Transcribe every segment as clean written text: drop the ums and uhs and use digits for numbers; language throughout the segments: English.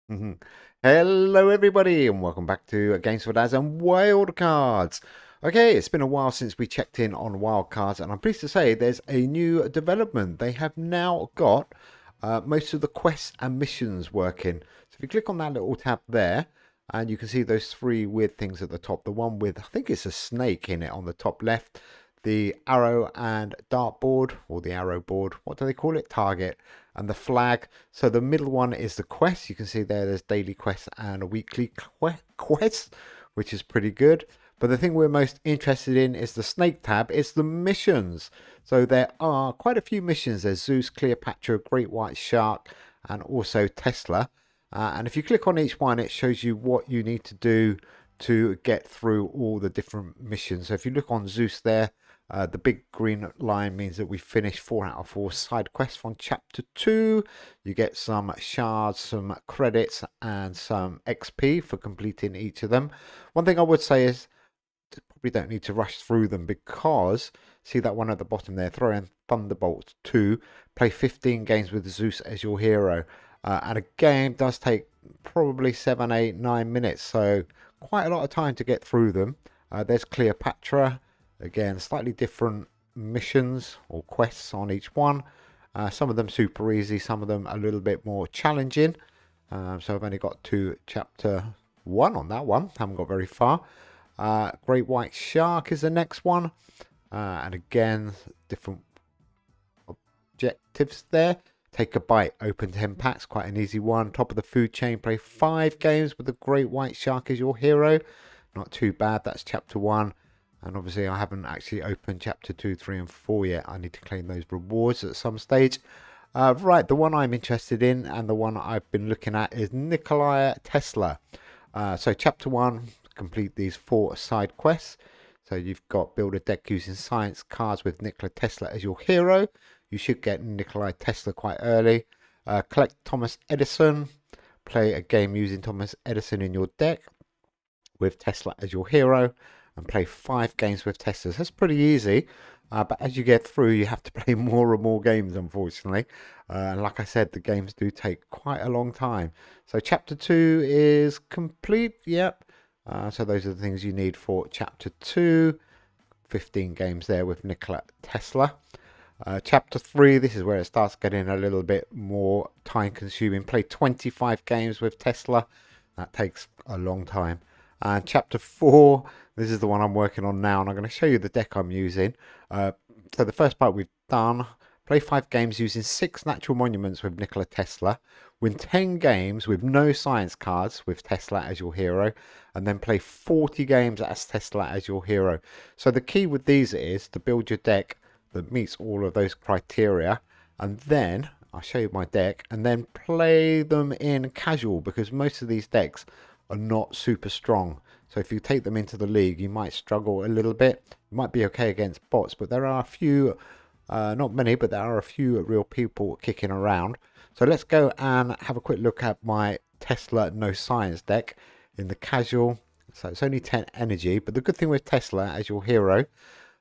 Mhm. Hello, everybody, and welcome back to Games for Dads and Wildcards. Okay, it's been a while since we checked in on Wildcards, and I'm pleased to say there's a new development. They have now got most of the quests and missions working. So if you click on that little tab there, and you can see those three weird things at the top. The one with, I think it's a snake in it on the top left, the arrow and dart board, or the arrow board, what do they call it? Target, and the flag. So the middle one is the quest. You can see there's daily quests and a weekly quest, which is pretty good. But the thing we're most interested in is the snake tab. It's the missions. So there are quite a few missions. There's Zeus, Cleopatra, Great White Shark, and also Tesla. And if you click on each one, it shows you what you need to do to get through all the different missions. So if you look on Zeus there, the big green line means that we finished 4 out of 4 side quests from chapter 2. You get some shards, some credits, and some XP for completing each of them. One thing I would say is probably don't need to rush through them because see that one at the bottom there, throw in Thunderbolt 2, play 15 games with Zeus as your hero. And a game does take probably 7, 8, 9 minutes, so quite a lot of time to get through them. There's Cleopatra. Again, slightly different missions or quests on each one. Some of them super easy, some of them a little bit more challenging. So I've only got to chapter 1 on that one. Haven't got very far. Great White Shark is the next one. And again, different objectives there. Take a bite, open 10 packs, quite an easy one. Top of the food chain, play 5 games with the Great White Shark as your hero. Not too bad, that's chapter 1. And obviously I haven't actually opened chapter 2, 3 and 4 yet. I need to claim those rewards at some stage. Right, the one I'm interested in and the one I've been looking at is Nikola Tesla. So chapter 1, complete these 4 side quests. So you've got build a deck using science cards with Nikola Tesla as your hero. You should get Nikola Tesla quite early. Collect Thomas Edison. Play a game using Thomas Edison in your deck with Tesla as your hero. And play 5 games with Teslas. That's pretty easy. But as you get through, you have to play more and more games, unfortunately. And like I said, the games do take quite a long time. So chapter 2 is complete. Yep. So those are the things you need for chapter 2. 15 games there with Nikola Tesla. Chapter 3, this is where it starts getting a little bit more time consuming. Play 25 games with Tesla. That takes a long time. And chapter 4, this is the one I'm working on now, and I'm going to show you the deck I'm using. So the first part we've done. Play 5 games using 6 natural monuments with Nikola Tesla. Win 10 games with no science cards with Tesla as your hero. And then play 40 games as Tesla as your hero. So the key with these is to build your deck that meets all of those criteria. And then I'll show you my deck. And then play them in casual because most of these decks are not super strong. So if you take them into the league, you might struggle a little bit. You might be okay against bots, but there are a few, not many, but there are a few real people kicking around. So let's go and have a quick look at my Tesla No Science deck in the casual. So it's only 10 energy, but the good thing with Tesla as your hero,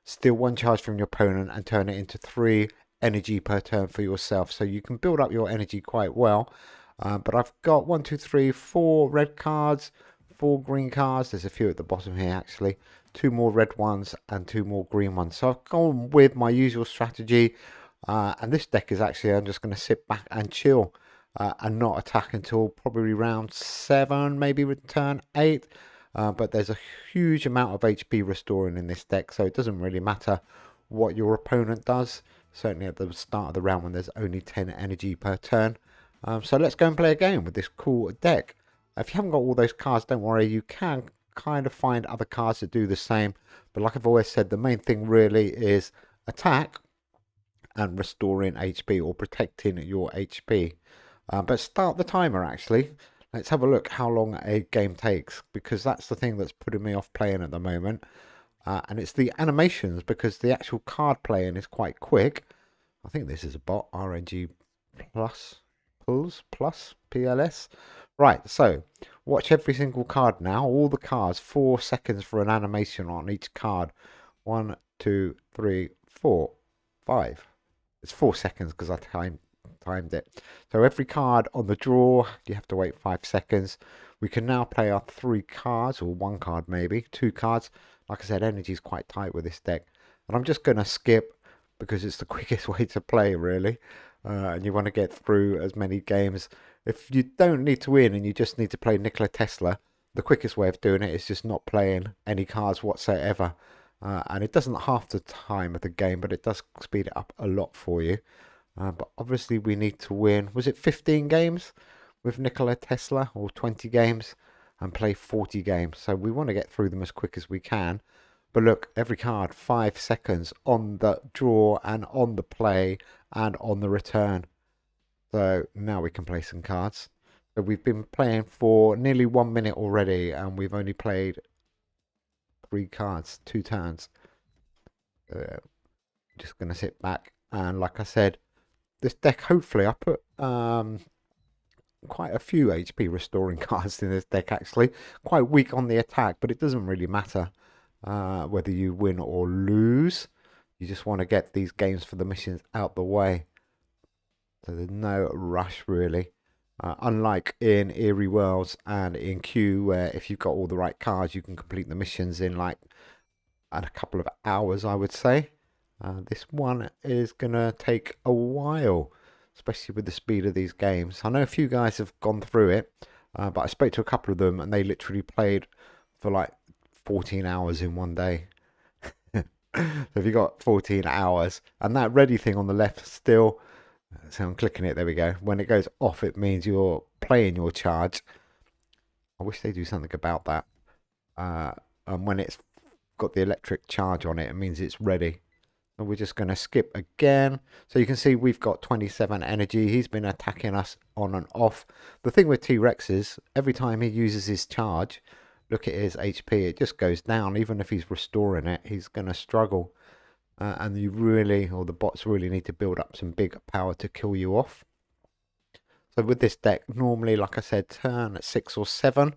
steal 1 charge from your opponent and turn it into 3 energy per turn for yourself. So you can build up your energy quite well. But I've got 1, 2, 3, 4 red cards, 4 green cards. There's a few at the bottom here actually. 2 more red ones and 2 more green ones. So I've gone with my usual strategy. And this deck is actually, I'm just going to sit back and chill and not attack until probably round 7, maybe return 8. But there's a huge amount of HP restoring in this deck, so it doesn't really matter what your opponent does. Certainly at the start of the round when there's only 10 energy per turn. So let's go and play a game with this cool deck. If you haven't got all those cards, don't worry. You can kind of find other cards that do the same. But like I've always said, the main thing really is attack and restoring HP or protecting your HP. But start the timer actually. Let's have a look how long a game takes because that's the thing that's putting me off playing at the moment. And it's the animations because the actual card playing is quite quick. I think this is a bot, RNG plus. Pulls plus PLS. Right, so watch every single card now. All the cards, 4 seconds for an animation on each card. 1, 2, 3, 4, 5. It's 4 seconds because I timed it. So every card on the draw, you have to wait 5 seconds. We can now play our 3 cards, or 1 card maybe, 2 cards. Like I said, energy is quite tight with this deck. And I'm just going to skip because it's the quickest way to play, really. And you want to get through as many games. If you don't need to win and you just need to play Nikola Tesla, the quickest way of doing it is just not playing any cards whatsoever. And it doesn't half the time of the game, but it does speed it up a lot for you. But obviously we need to win. Was it 15 games with Nikola Tesla, or 20 games, and play 40 games? So we want to get through them as quick as we can. But look, every card, 5 seconds on the draw and on the play and on the return. So now we can play some cards. So we've been playing for nearly 1 minute already, and we've only played 3 cards, 2 turns. Just going to sit back, and like I said, this deck, hopefully I put quite a few HP restoring cards in this deck actually. Quite weak on the attack, but it doesn't really matter whether you win or lose. You just want to get these games for the missions out the way. So there's no rush really. Unlike in Eerie Worlds and in Q, where if you've got all the right cards, you can complete the missions in like a couple of hours, I would say. This one is going to take a while, especially with the speed of these games. I know a few guys have gone through it, but I spoke to a couple of them and they literally played for like 14 hours in one day. So if you got 14 hours, and that ready thing on the left still, so I'm clicking it, there we go. When it goes off, it means you're playing your charge. I wish they do something about that. And when it's got the electric charge on it, it means it's ready. And we're just going to skip again. So you can see we've got 27 energy. He's been attacking us on and off. The thing with T-Rex is every time he uses his charge, look at his HP, it just goes down. Even if he's restoring it, he's going to struggle. And you really, or the bots really need to build up some big power to kill you off. So with this deck, normally, like I said, turn at 6 or 7.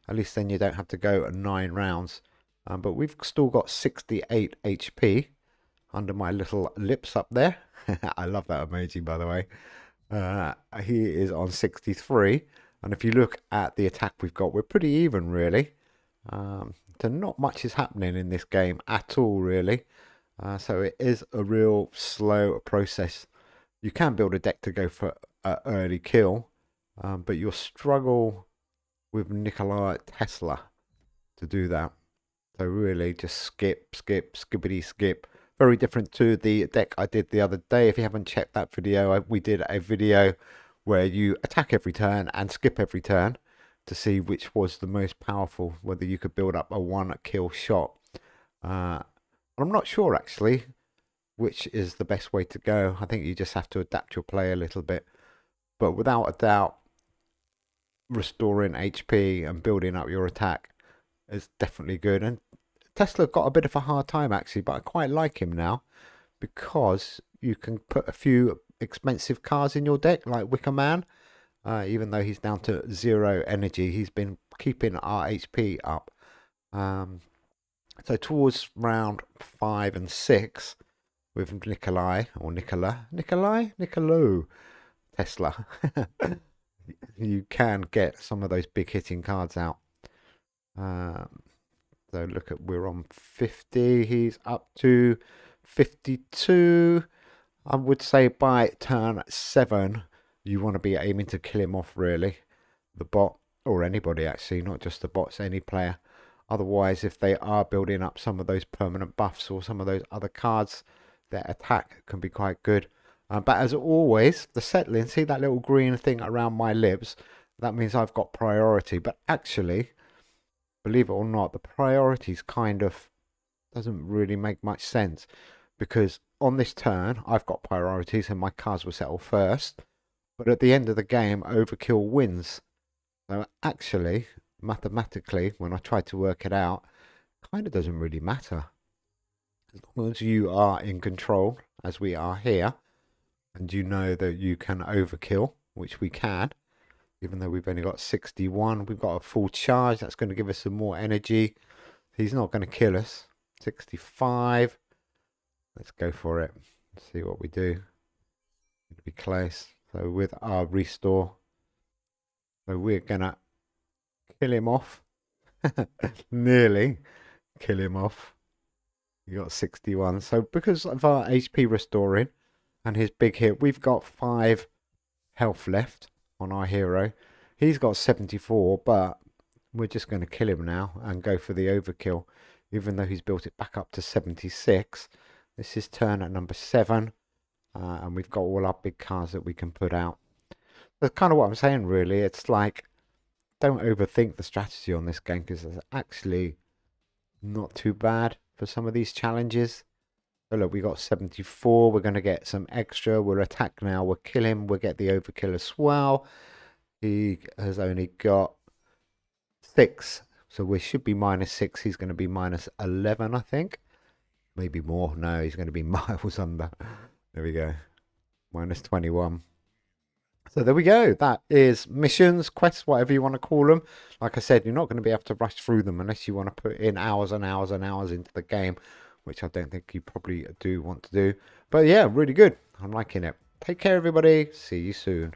At least then you don't have to go 9 rounds. But we've still got 68 HP. Under my little lips up there. I love that emoji, by the way. He is on 63. And if you look at the attack we've got, we're pretty even, really. So not much is happening in this game at all, really. So it is a real slow process. You can build a deck to go for an early kill. But you'll struggle with Nikola Tesla to do that. So really just skip, skippity skip. Very different to the deck I did the other day. If you haven't checked that video, we did a video where you attack every turn and skip every turn to see which was the most powerful, whether you could build up a 1-kill shot. I'm not sure actually which is the best way to go. I think you just have to adapt your play a little bit. But without a doubt, restoring HP and building up your attack is definitely good. And Tesla got a bit of a hard time actually, but I quite like him now because you can put a few expensive cards in your deck like Wicker Man. Even though he's down to 0 energy, he's been keeping our HP up. So towards round 5 and 6 with Nikola Tesla, you can get some of those big hitting cards out. So look at, we're on 50, he's up to 52. I would say by turn 7, you want to be aiming to kill him off, really. The bot, or anybody actually, not just the bots, any player. Otherwise, if they are building up some of those permanent buffs or some of those other cards, their attack can be quite good. But as always, the settling, see that little green thing around my lips? That means I've got priority. But actually, believe it or not, the priorities kind of doesn't really make much sense. Because on this turn, I've got priorities and my cards will settle first. But at the end of the game, overkill wins. So actually, mathematically, when I try to work it out, kind of doesn't really matter. As long as you are in control, as we are here, and you know that you can overkill, which we can, even though we've only got 61, we've got a full charge, that's going to give us some more energy. He's not going to kill us. 65. Let's go for it. Let's see what we do. It'll be close. So with our restore, so we're gonna kill him off. Nearly kill him off. You got 61. So because of our HP restoring and his big hit, we've got 5 health left on our hero. He's got 74, but we're just going to kill him now and go for the overkill, even though he's built it back up to 76. This is turn at number 7, and we've got all our big cards that we can put out. That's kind of what I'm saying, really. It's like, don't overthink the strategy on this game, because it's actually not too bad for some of these challenges. So look, we got 74. We're going to get some extra. We'll attack now. We'll kill him. We'll get the overkill as well. He has only got 6. So we should be -6. He's going to be -11, I think. Maybe more. No, he's going to be miles under. There we go. -21. So there we go. That is missions, quests, whatever you want to call them. Like I said, you're not going to be able to rush through them unless you want to put in hours and hours and hours into the game, which I don't think you probably do want to do. But yeah, really good. I'm liking it. Take care, everybody. See you soon.